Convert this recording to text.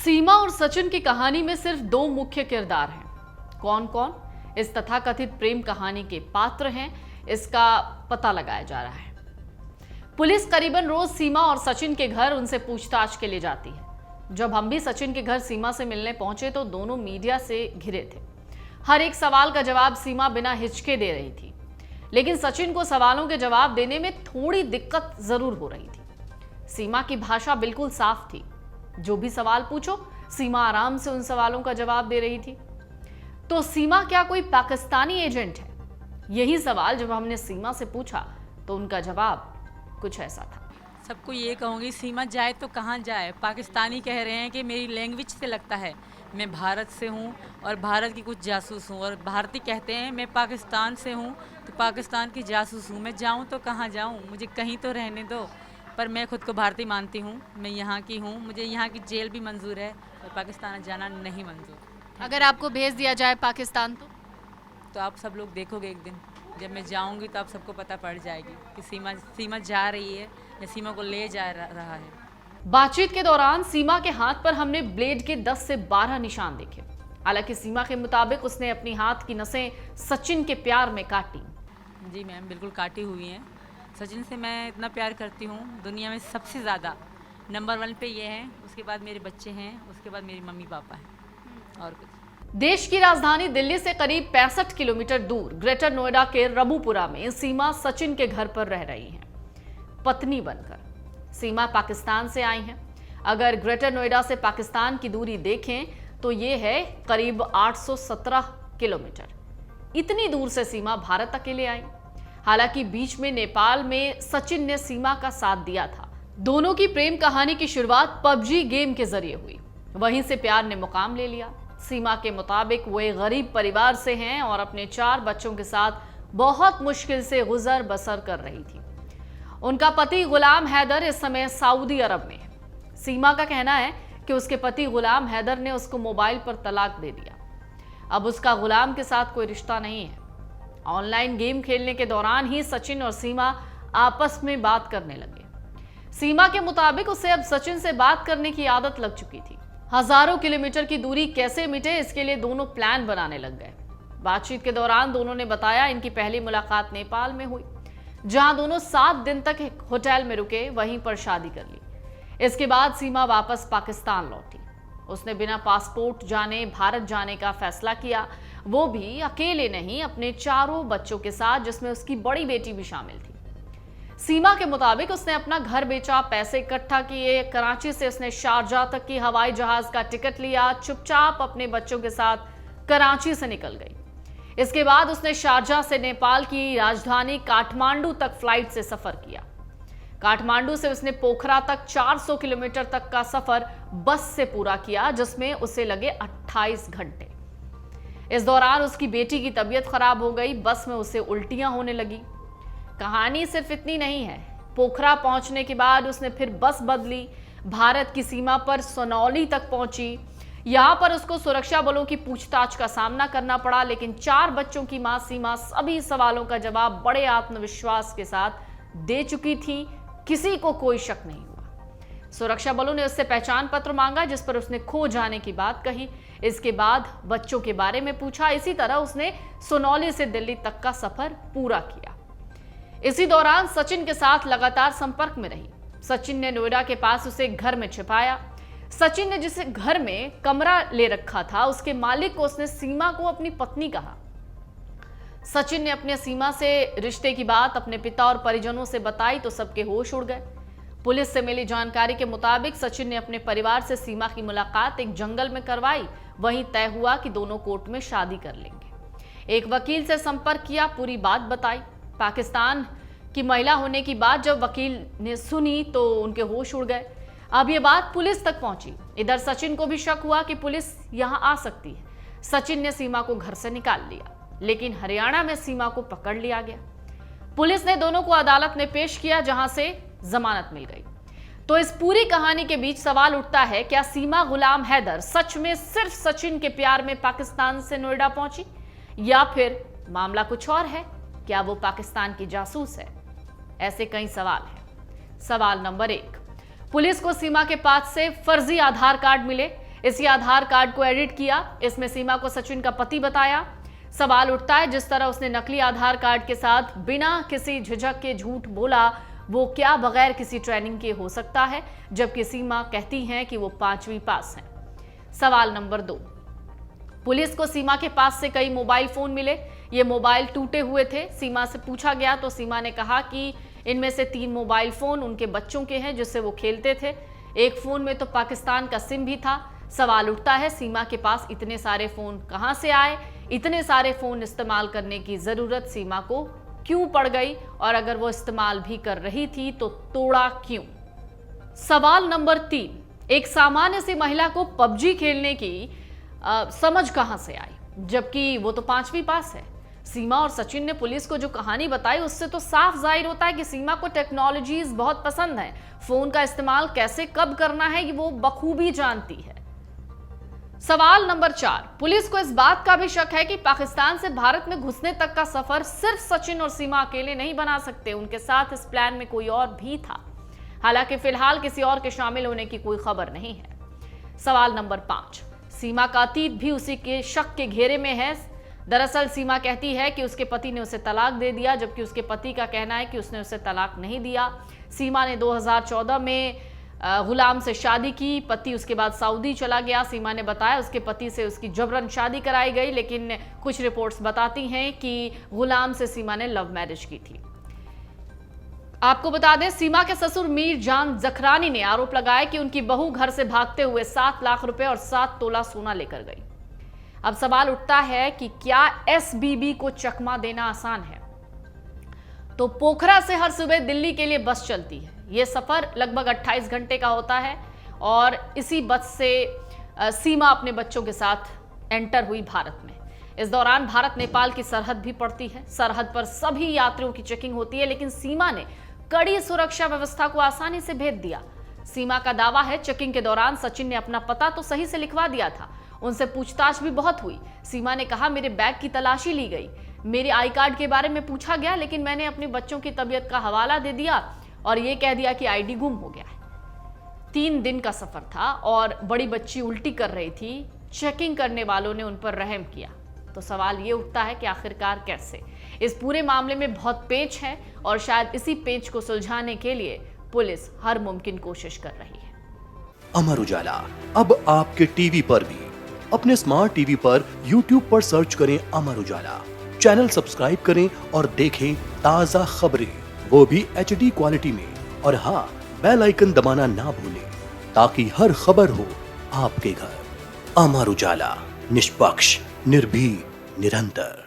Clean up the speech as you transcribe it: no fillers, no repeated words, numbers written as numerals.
सीमा और सचिन की कहानी में सिर्फ दो मुख्य किरदार हैं। कौन कौन इस तथाकथित प्रेम कहानी के पात्र हैं, इसका पता लगाया जा रहा है। पुलिस करीबन रोज सीमा और सचिन के घर उनसे पूछताछ के लिए जाती है। जब हम भी सचिन के घर सीमा से मिलने पहुंचे तो दोनों मीडिया से घिरे थे। हर एक सवाल का जवाब सीमा बिना हिचके दे रही थी, लेकिन सचिन को सवालों के जवाब देने में थोड़ी दिक्कत जरूर हो रही थी। सीमा की भाषा बिल्कुल साफ थी। जो भी सवाल पूछो, सीमा आराम से उन सवालों का जवाब दे रही थी। तो सीमा क्या कोई पाकिस्तानी एजेंट है? यही सवाल जब हमने सीमा से पूछा तो उनका जवाब कुछ ऐसा था। सबको ये कहूँगी, सीमा जाए तो कहाँ जाए। पाकिस्तानी कह रहे हैं कि मेरी लैंग्वेज से लगता है मैं भारत से हूँ और भारत की कुछ जासूस हूँ, और भारतीय कहते हैं मैं पाकिस्तान से हूँ तो पाकिस्तान की जासूस हूँ। मैं जाऊँ तो कहाँ जाऊँ, मुझे कहीं तो रहने दो। पर मैं खुद को भारतीय मानती हूँ, मैं यहाँ की हूँ, मुझे यहाँ की जेल भी मंजूर है और पाकिस्तान जाना नहीं मंजूर। अगर आपको भेज दिया जाए पाकिस्तान तो आप सब लोग देखोगे एक दिन, जब मैं जाऊँगी तो आप सबको पता पड़ जाएगी कि सीमा जा रही है या सीमा को ले जा रहा है। बातचीत के दौरान सीमा के हाथ पर हमने ब्लेड के 10 से 12 निशान देखे। हालांकि सीमा के मुताबिक उसने अपनी हाथ की नसें सचिन के प्यार में काटी। जी मैम, बिल्कुल काटी हुई हैं। सचिन से मैं इतना प्यार करती हूँ, दुनिया में सबसे ज़्यादा नंबर 1 पे ये हैं, उसके बाद मेरे बच्चे हैं, उसके बाद मेरी मम्मी पापा हैं और कुछ। देश की राजधानी दिल्ली से करीब 65 किलोमीटर दूर ग्रेटर नोएडा के रबुपुरा में सीमा सचिन के घर पर रह रही हैं, पत्नी बनकर। सीमा पाकिस्तान से आई हैं। अगर ग्रेटर नोएडा से पाकिस्तान की दूरी देखें तो ये है करीब 817 किलोमीटर। इतनी दूर से सीमा भारत अकेले आई। हालांकि बीच में नेपाल में सचिन ने सीमा का साथ दिया था। दोनों की प्रेम कहानी की शुरुआत पबजी गेम के जरिए हुई, वहीं से प्यार ने मुकाम ले लिया। सीमा के मुताबिक वो एक गरीब परिवार से हैं और अपने 4 बच्चों के साथ बहुत मुश्किल से गुजर बसर कर रही थी। उनका पति गुलाम हैदर इस समय सऊदी अरब में है। सीमा का कहना है कि उसके पति गुलाम हैदर ने उसको मोबाइल पर तलाक दे दिया। अब उसका गुलाम के साथ कोई रिश्ता नहीं है। ऑनलाइन गेम खेलने के दौरान ही सचिन और सीमा आपस में बात करने लगे। सीमा के मुताबिक उसे अब सचिन से बात करने की आदत लग चुकी थी। हजारों किलोमीटर की दूरी कैसे मिटे, इसके लिए दोनों प्लान बनाने लग गए। बातचीत के दौरान दोनों ने बताया इनकी पहली मुलाकात नेपाल में हुई, जहां दोनों 7 दिन तक एक होटल में रुके, वहीं पर शादी कर ली। इसके बाद सीमा वापस पाकिस्तान लौटी। उसने बिना पासपोर्ट जाने भारत जाने का फैसला किया, वो भी अकेले नहीं, अपने 4 बच्चों के साथ, जिसमें उसकी बड़ी बेटी भी शामिल थी। सीमा के मुताबिक उसने अपना घर बेचा, पैसे इकट्ठा किए, कराची से उसने शारजाह तक की हवाई जहाज का टिकट लिया, चुपचाप अपने बच्चों के साथ कराची से निकल गई। इसके बाद उसने शारजाह से नेपाल की राजधानी काठमांडू तक फ्लाइट से सफर किया। काठमांडू से उसने पोखरा तक 400 किलोमीटर तक का सफर बस से पूरा किया, जिसमें उसे लगे 28 घंटे। इस दौरान उसकी बेटी की तबीयत खराब हो गई, बस में उसे उल्टियां होने लगी। कहानी सिर्फ इतनी नहीं है। पोखरा पहुंचने के बाद उसने फिर बस बदली, भारत की सीमा पर सोनौली तक पहुंची। यहां पर उसको सुरक्षा बलों की पूछताछ का सामना करना पड़ा, लेकिन 4 बच्चों की मां सीमा सभी सवालों का जवाब बड़े आत्मविश्वास के साथ दे चुकी थी। किसी को कोई शक नहीं हुआ। सुरक्षा बलों ने उससे पहचान पत्र मांगा, जिस पर उसने खो जाने की बात कही। इसके बाद बच्चों के बारे में पूछा। इसी तरह उसने सोनौली से दिल्ली तक का सफर पूरा किया। इसी दौरान सचिन के साथ लगातार संपर्क में रही। सचिन ने नोएडा के पास उसे घर में छिपाया। सचिन ने जिसे घर में कमरा ले रखा था, उसके मालिक को उसने सीमा को अपनी पत्नी कहा। सचिन ने अपने सीमा से रिश्ते की बात अपने पिता और परिजनों से बताई तो सबके होश उड़ गए। पुलिस से मिली जानकारी के मुताबिक सचिन ने अपने परिवार से सीमा की मुलाकात एक जंगल में करवाई। वहीं तय हुआ कि दोनों कोर्ट में शादी कर लेंगे। एक वकील से संपर्क किया, पूरी बात बताई। पाकिस्तान की महिला होने की बात जब वकील ने सुनी तो उनके होश उड़ गए। अब ये बात पुलिस तक पहुंची। इधर सचिन को भी शक हुआ कि पुलिस यहां आ सकती है। सचिन ने सीमा को घर से निकाल लिया, लेकिन हरियाणा में सीमा को पकड़ लिया गया। पुलिस ने दोनों को अदालत में पेश किया, जहां से जमानत मिल गई। तो इस पूरी कहानी के बीच सवाल उठता है, क्या सीमा गुलाम हैदर सच में सिर्फ सचिन के प्यार में पाकिस्तान से नोएडा पहुंची, या फिर मामला कुछ और है? क्या वो पाकिस्तान की जासूस है? ऐसे कई सवाल हैं। सवाल नंबर 1, पुलिस को सीमा के पास से फर्जी आधार कार्ड मिले। इसी आधार कार्ड को एडिट किया। इसमें सीमा को सचिन का पति बताया। सवाल उठता है, जिस तरह उसने नकली आधार कार्ड के साथ बिना किसी झिझक के झूठ बोला, वो क्या बगैर किसी ट्रेनिंग के हो सकता है, जबकि सीमा कहती हैं कि वो 5वीं पास हैं। सवाल नंबर 2, पुलिस को सीमा के पास से कई मोबाइल फोन मिले। ये मोबाइल टूटे हुए थे। सीमा से पूछा गया तो सीमा ने कहा कि इनमें से 3 मोबाइल फोन उनके बच्चों के हैं जिससे वो खेलते थे। एक फोन में तो पाकिस्तान का सिम भी था। सवाल उठता है, सीमा के पास इतने सारे फोन कहां से आए? इतने सारे फोन इस्तेमाल करने की जरूरत सीमा को क्यों पड़ गई? और अगर वो इस्तेमाल भी कर रही थी तो तोड़ा क्यों? सवाल नंबर 3, एक सामान्य सी महिला को पबजी खेलने की समझ कहां से आई, जबकि वो तो 5वीं पास है। सीमा और सचिन ने पुलिस को जो कहानी बताई उससे तो साफ जाहिर होता है कि सीमा को टेक्नोलॉजीज बहुत पसंद है। फोन का इस्तेमाल कैसे कब करना है ये वो बखूबी जानती है। सवाल नंबर 4, पुलिस को इस बात का भी शक है कि पाकिस्तान से भारत में घुसने तक का सफर सिर्फ सचिन और सीमा अकेले नहीं बना सकते, उनके साथ इस प्लान में कोई और भी था। हालांकि फिलहाल किसी और के शामिल होने की कोई खबर नहीं है। सवाल नंबर 5, सीमा का अतीत भी उसी के शक के घेरे में है। दरअसल सीमा कहती है कि उसके पति ने उसे तलाक दे दिया, जबकि उसके पति का कहना है कि उसने उसे तलाक नहीं दिया। सीमा ने 2014 में गुलाम से शादी की। पति उसके बाद सऊदी चला गया। सीमा ने बताया उसके पति से उसकी जबरन शादी कराई गई, लेकिन कुछ रिपोर्ट्स बताती हैं कि गुलाम से सीमा ने लव मैरिज की थी। आपको बता दें, सीमा के ससुर मीर जान जखरानी ने आरोप लगाया कि उनकी बहू घर से भागते हुए 7 लाख रुपए और 7 तोला सोना लेकर गई। अब सवाल उठता है कि क्या एसबीबी को चकमा देना आसान है? तो पोखरा से हर सुबह दिल्ली के लिए बस चलती है। यह सफर लगभग 28 घंटे का होता है और इसी बस से सीमा अपने बच्चों के साथ एंटर हुई भारत में। इस दौरान भारत नेपाल की सरहद भी पड़ती है। सरहद पर सभी यात्रियों की चेकिंग होती है, लेकिन सीमा ने कड़ी सुरक्षा व्यवस्था को आसानी से भेद दिया। सीमा का दावा है, चेकिंग के दौरान सचिन ने अपना पता तो सही से लिखवा दिया था। उनसे पूछताछ भी बहुत हुई। सीमा ने कहा, मेरे बैग की तलाशी ली गई, मेरे आई कार्ड के बारे में पूछा गया, लेकिन मैंने अपने बच्चों की तबीयत का हवाला दे दिया और ये कह दिया कि आईडी गुम हो गया है। 3 दिन का सफर था और बड़ी बच्ची उल्टी कर रही थी। चेकिंग करने वालों ने उन पर रहम किया। तो सवाल ये उठता है कि आखिरकार कैसे? इस पूरे मामले में बहुत पेच है और शायद इसी पेच को सुलझाने के लिए पुलिस हर मुमकिन कोशिश कर रही है। अमर उजाला अब आपके टीवी पर भी। अपने स्मार्ट टीवी पर YouTube पर सर्च करें अमर उजाला, चैनल सब्सक्राइब करें और देखें ताजा खबरें, वो भी HD क्वालिटी में। और हाँ, बेल आइकन दबाना ना भूलें ताकि हर खबर हो आपके घर। अमर उजाला, निष्पक्ष, निर्भीक, निरंतर।